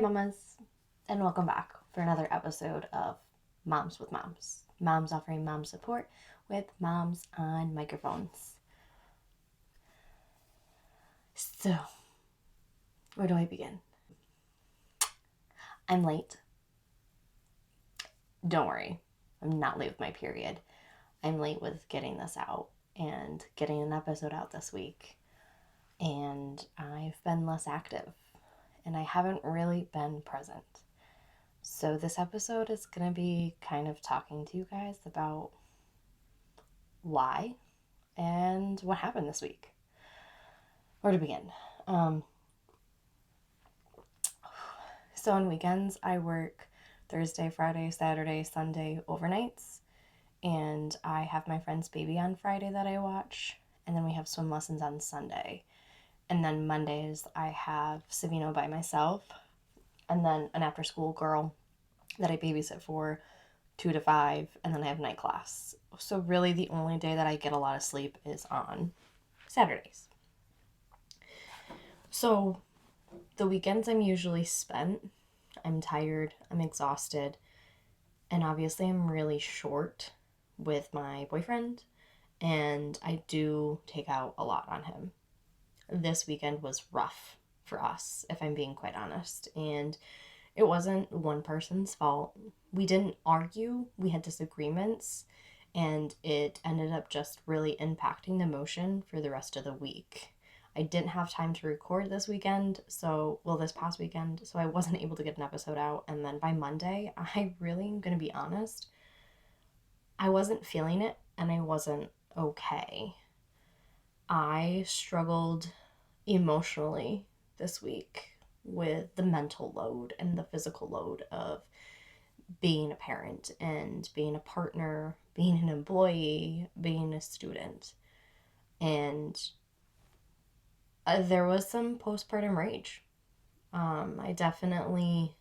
mamas, and welcome back for another episode of Moms with Moms. Moms offering mom support with moms on microphones. So, where do I begin? I'm late. Don't worry, I'm not late with my period. I'm late with getting this out and getting an episode out this week. And I've been less active, and I haven't really been present. So this episode is going to be kind of talking to you guys about why and what happened this week. Where to begin? So on weekends, I work Thursday, Friday, Saturday, Sunday overnights, and I have my friend's baby on Friday that I watch, and then we have swim lessons on Sunday. And then Mondays, I have Savino by myself, and then an after-school girl that I babysit for 2 to 5, and then I have night class. So really the only day that I get a lot of sleep is on Saturdays. So the weekends I'm usually spent, I'm tired, I'm exhausted, and obviously I'm really short with my boyfriend, and I do take out a lot on him. This weekend was rough for us, if I'm being quite honest, and it wasn't one person's fault. We didn't argue, we had disagreements, and it ended up just really impacting the motion for the rest of the week. I didn't have time to record this past weekend, so I wasn't able to get an episode out. And then by Monday, I really am going to be honest, I wasn't feeling it and I wasn't okay. I struggled emotionally this week with the mental load and the physical load of being a parent and being a partner, being an employee, being a student. And there was some postpartum rage. I definitely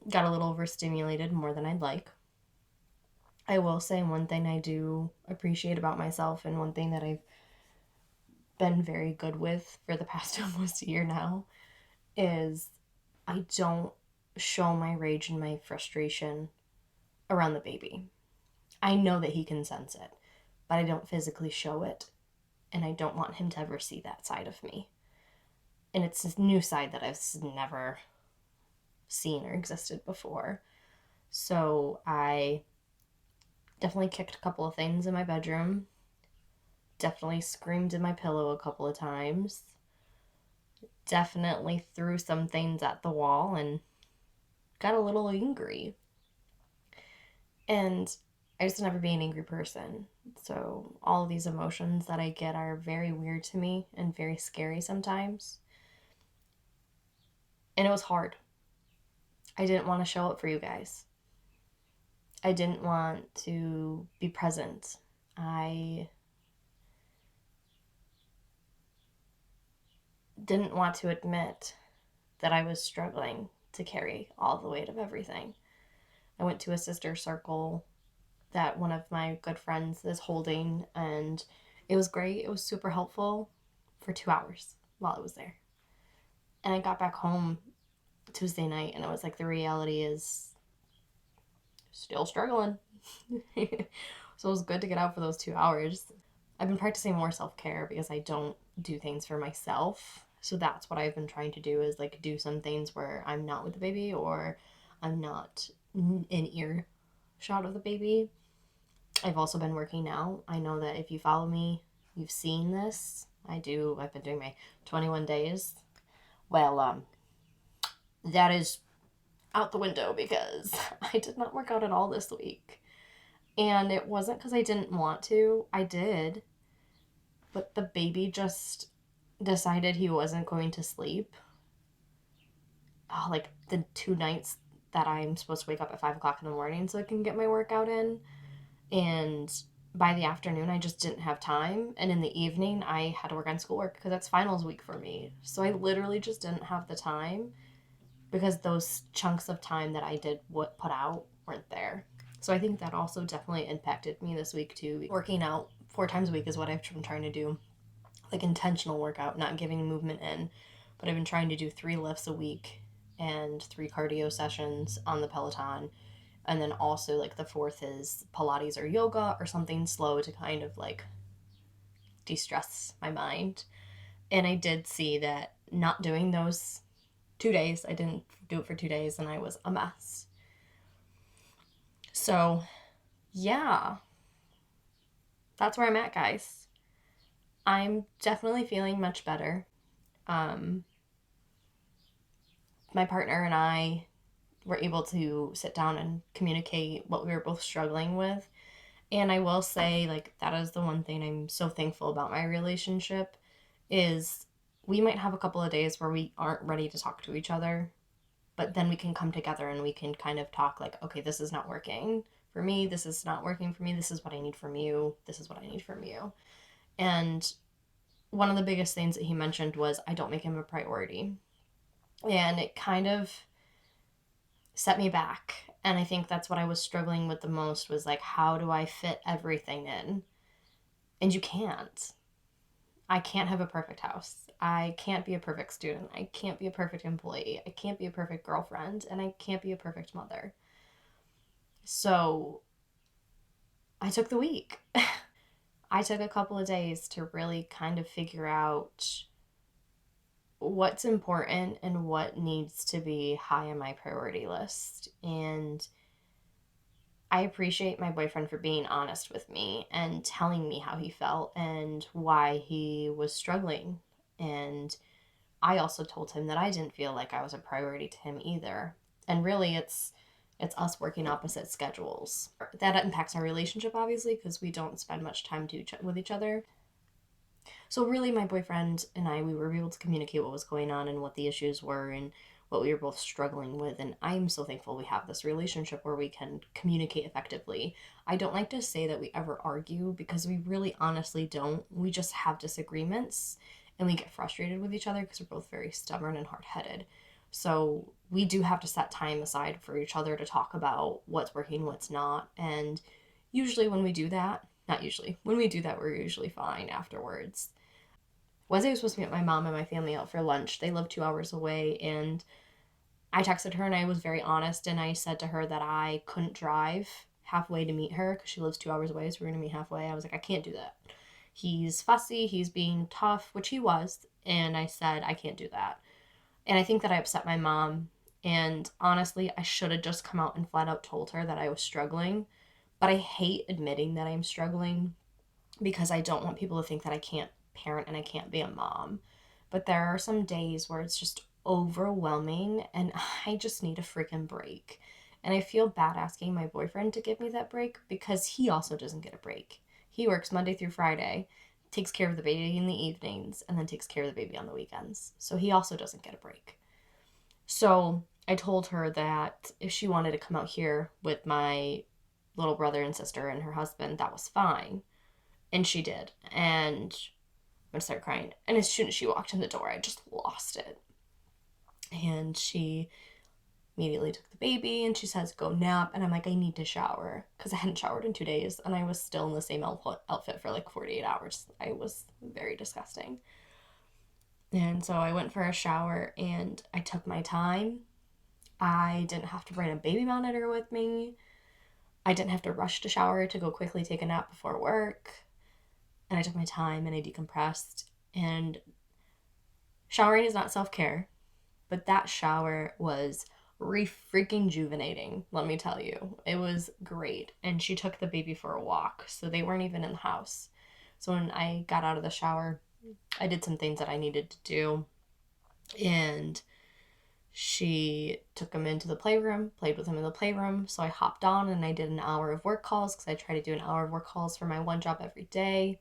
got a little overstimulated more than I'd like. I will say one thing I do appreciate about myself, and one thing that I've been very good with for the past almost year now, is I don't show my rage and my frustration around the baby. I know that he can sense it, but I don't physically show it, and I don't want him to ever see that side of me. And it's this new side that I've never seen or existed before. So I definitely kicked a couple of things in my bedroom, definitely screamed in my pillow a couple of times, definitely threw some things at the wall and got a little angry. And I used to never be an angry person. So all of these emotions that I get are very weird to me and very scary sometimes. And it was hard. I didn't want to show up for you guys. I didn't want to be present. I didn't want to admit that I was struggling to carry all the weight of everything. I went to a sister circle that one of my good friends is holding, and it was great. It was super helpful for 2 hours while I was there. And I got back home Tuesday night, and I was like, the reality is still struggling. So it was good to get out for those 2 hours. I've been practicing more self-care because I don't do things for myself. So that's what I've been trying to do, is like do some things where I'm not with the baby, or I'm not in earshot of the baby. I've also been working out. I know that if you follow me, you've seen this. I've been doing my 21 days. Well, that is out the window because I did not work out at all this week. And it wasn't because I didn't want to. I did. But the baby just decided he wasn't going to sleep. Like the 2 nights that I'm supposed to wake up at 5 o'clock in the morning so I can get my workout in. And by the afternoon, I just didn't have time. And in the evening, I had to work on schoolwork because that's finals week for me. So I literally just didn't have the time because those chunks of time that I did put out weren't there. So I think that also definitely impacted me this week too. Working out 4 times a week is what I've been trying to do. Like intentional workout, not giving movement in. but I've been trying to do 3 lifts a week and 3 cardio sessions on the Peloton. And then also, like, the fourth is Pilates or yoga or something slow to kind of like de stress my mind. And I did see that not doing those 2 days, I didn't do it for 2 days, and I was a mess. So, yeah, that's where I'm at, guys. I'm definitely feeling much better. Um, my partner and I were able to sit down and communicate what we were both struggling with. And I will say, like, that is the one thing I'm so thankful about my relationship is we might have a couple of days where we aren't ready to talk to each other, but then we can come together and we can kind of talk like, okay, this is not working for me. This is not working for me. This is what I need from you. This is what I need from you. And one of the biggest things that he mentioned was I don't make him a priority. And it kind of set me back. And I think that's what I was struggling with the most was like, how do I fit everything in? And you can't. I can't have a perfect house. I can't be a perfect student. I can't be a perfect employee. I can't be a perfect girlfriend. And I can't be a perfect mother. So I took the week. I took a couple of days to really kind of figure out what's important and what needs to be high on my priority list. And I appreciate my boyfriend for being honest with me and telling me how he felt and why he was struggling. And I also told him that I didn't feel like I was a priority to him either. And really it's us working opposite schedules. That impacts our relationship obviously because we don't spend much time with each other. So really my boyfriend and I we were able to communicate what was going on and what the issues were and what we were both struggling with, and I'm so thankful we have this relationship where we can communicate effectively. I don't like to say that we ever argue because we really honestly don't. We just have disagreements and we get frustrated with each other because we're both very stubborn and hard-headed. So we do have to set time aside for each other to talk about what's working, what's not, and usually when we do that, not usually, when we do that, we're usually fine afterwards. Wednesday was supposed to meet my mom and my family out for lunch. They live 2 hours away, and I texted her and I was very honest, and I said to her that I couldn't drive halfway to meet her because she lives 2 hours away, so we're gonna meet halfway. I was like, I can't do that. He's fussy, he's being tough, which he was, and I said I can't do that. And I think that I upset my mom, and honestly, I should have just come out and flat out told her that I was struggling. But I hate admitting that I'm struggling because I don't want people to think that I can't parent and I can't be a mom. But there are some days where it's just overwhelming and I just need a freaking break. And I feel bad asking my boyfriend to give me that break because he also doesn't get a break. He works Monday through Friday, takes care of the baby in the evenings, and then takes care of the baby on the weekends. So he also doesn't get a break. So I told her that if she wanted to come out here with my little brother and sister and her husband, that was fine. And she did. And I'm going to start crying. And as soon as she walked in the door, I just lost it. And she immediately took the baby and she says, go nap. And I'm like, I need to shower because I hadn't showered in 2 days. And I was still in the same outfit for like 48 hours. I was very disgusting. And so I went for a shower and I took my time. I didn't have to bring a baby monitor with me. I didn't have to rush to shower to go quickly take a nap before work. And I took my time and I decompressed. And showering is not self-care, but that shower was freaking juvenating, let me tell you. It was great. And she took the baby for a walk, so they weren't even in the house. So when I got out of the shower, I did some things that I needed to do. And she took him into the playroom, played with him in the playroom. So I hopped on and I did an hour of work calls because I try to do an hour of work calls for my one job every day.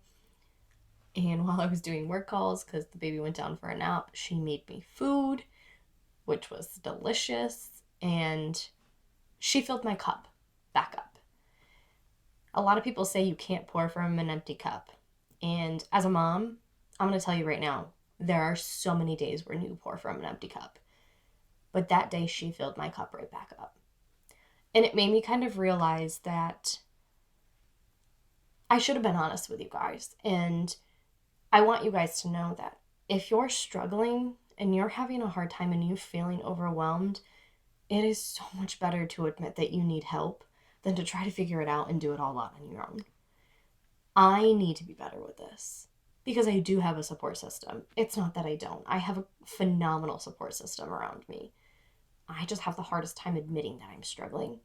And while I was doing work calls, because the baby went down for a nap, she made me food, which was delicious. And she filled my cup back up. A lot of people say you can't pour from an empty cup. And as a mom, I'm going to tell you right now, there are so many days where you pour from an empty cup. But that day she filled my cup right back up. And it made me kind of realize that I should have been honest with you guys. And I want you guys to know that if you're struggling and you're having a hard time and you're feeling overwhelmed, it is so much better to admit that you need help than to try to figure it out and do it all out on your own. I need to be better with this because I do have a support system. It's not that I don't. I have a phenomenal support system around me. I just have the hardest time admitting that I'm struggling.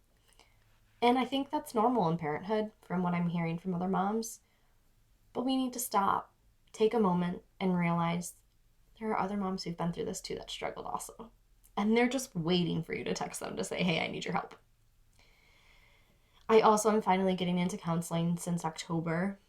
And I think that's normal in parenthood from what I'm hearing from other moms. But we need to stop, take a moment, and realize there are other moms who've been through this too that struggled also. And they're just waiting for you to text them to say, hey, I need your help. I also am finally getting into counseling since October.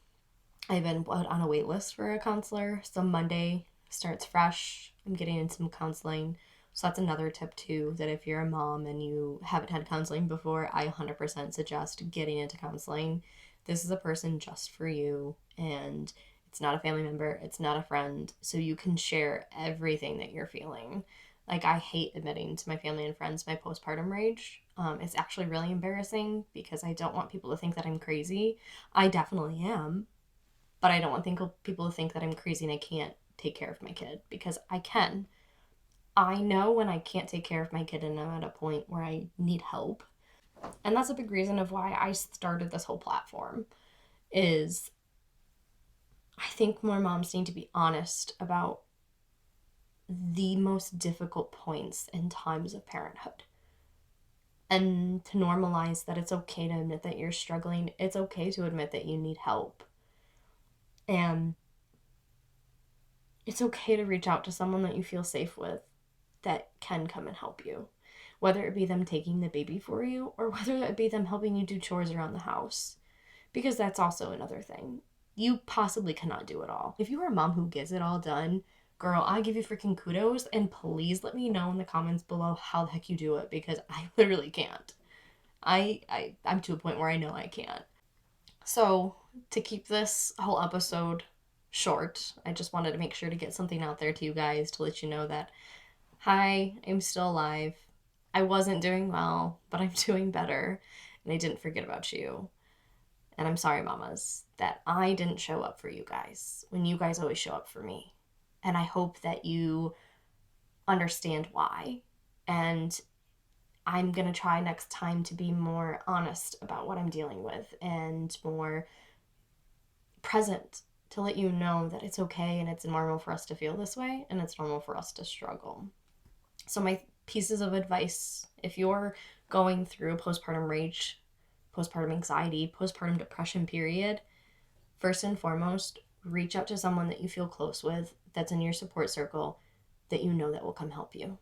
I've been put on a wait list for a counselor. So Monday starts fresh. I'm getting in some counseling. So that's another tip too, that if you're a mom and you haven't had counseling before, I 100% suggest getting into counseling. This is a person just for you, and it's not a family member, it's not a friend, so you can share everything that you're feeling. Like, I hate admitting to my family and friends my postpartum rage. It's actually really embarrassing because I don't want people to think that I'm crazy. I definitely am, but I don't want people to think that I'm crazy and I can't take care of my kid, because I can. I know when I can't take care of my kid and I'm at a point where I need help. And that's a big reason of why I started this whole platform is I think more moms need to be honest about the most difficult points in times of parenthood. And to normalize that it's okay to admit that you're struggling. It's okay to admit that you need help. And it's okay to reach out to someone that you feel safe with that can come and help you. Whether it be them taking the baby for you or whether it be them helping you do chores around the house. Because that's also another thing. You possibly cannot do it all. If you are a mom who gets it all done, girl, I give you freaking kudos, and please let me know in the comments below how the heck you do it, because I literally can't. I'm to a point where I know I can't. So, to keep this whole episode short, I just wanted to make sure to get something out there to you guys to let you know that, hi, I'm still alive. I wasn't doing well, but I'm doing better, and I didn't forget about you. And I'm sorry, mamas, that I didn't show up for you guys when you guys always show up for me. And I hope that you understand why. And I'm going to try next time to be more honest about what I'm dealing with and more present to let you know that it's okay and it's normal for us to feel this way and it's normal for us to struggle. So my pieces of advice, if you're going through postpartum rage, postpartum anxiety, postpartum depression period, first and foremost, reach out to someone that you feel close with, that's in your support circle, that you know that will come help you.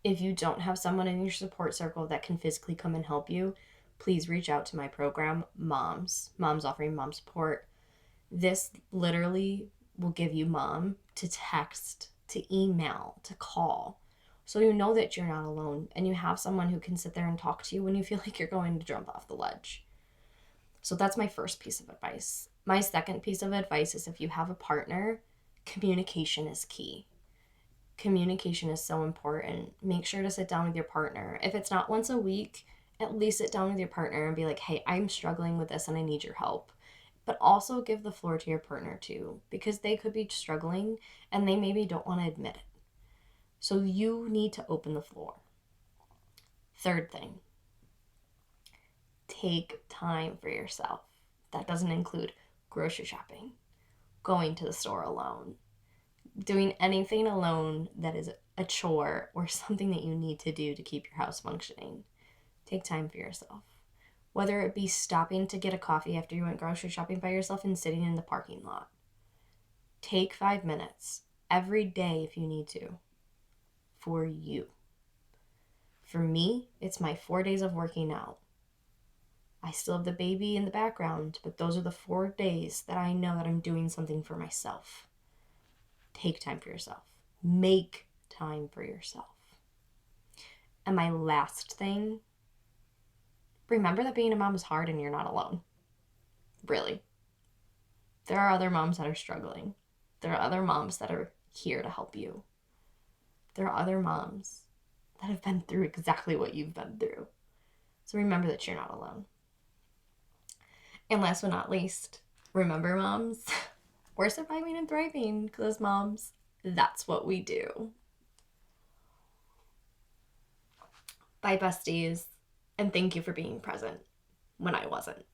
If you don't have someone in your support circle that can physically come and help you, please reach out to my program, Moms Offering Mom Support. This literally will give you mom to text, to email, to call. So you know that you're not alone and you have someone who can sit there and talk to you when you feel like you're going to jump off the ledge. So that's my first piece of advice. My second piece of advice is, if you have a partner, communication is key. Communication is so important. Make sure to sit down with your partner. If it's not once a week, at least sit down with your partner and be like, hey, I'm struggling with this and I need your help. But also give the floor to your partner too, because they could be struggling and they maybe don't want to admit it. So you need to open the floor. Third thing, take time for yourself. That doesn't include grocery shopping, going to the store alone, doing anything alone that is a chore or something that you need to do to keep your house functioning. Take time for yourself. Whether it be stopping to get a coffee after you went grocery shopping by yourself and sitting in the parking lot. Take 5 minutes every day if you need to for you. For me, it's my 4 days of working out. I still have the baby in the background, but those are the 4 days that I know that I'm doing something for myself. Take time for yourself. Make time for yourself. And my last thing, remember that being a mom is hard and you're not alone. Really. There are other moms that are struggling. There are other moms that are here to help you. There are other moms that have been through exactly what you've been through. So remember that you're not alone. And last but not least, remember, moms, we're surviving and thriving because moms. that's what we do. Bye, besties, and thank you for being present when I wasn't.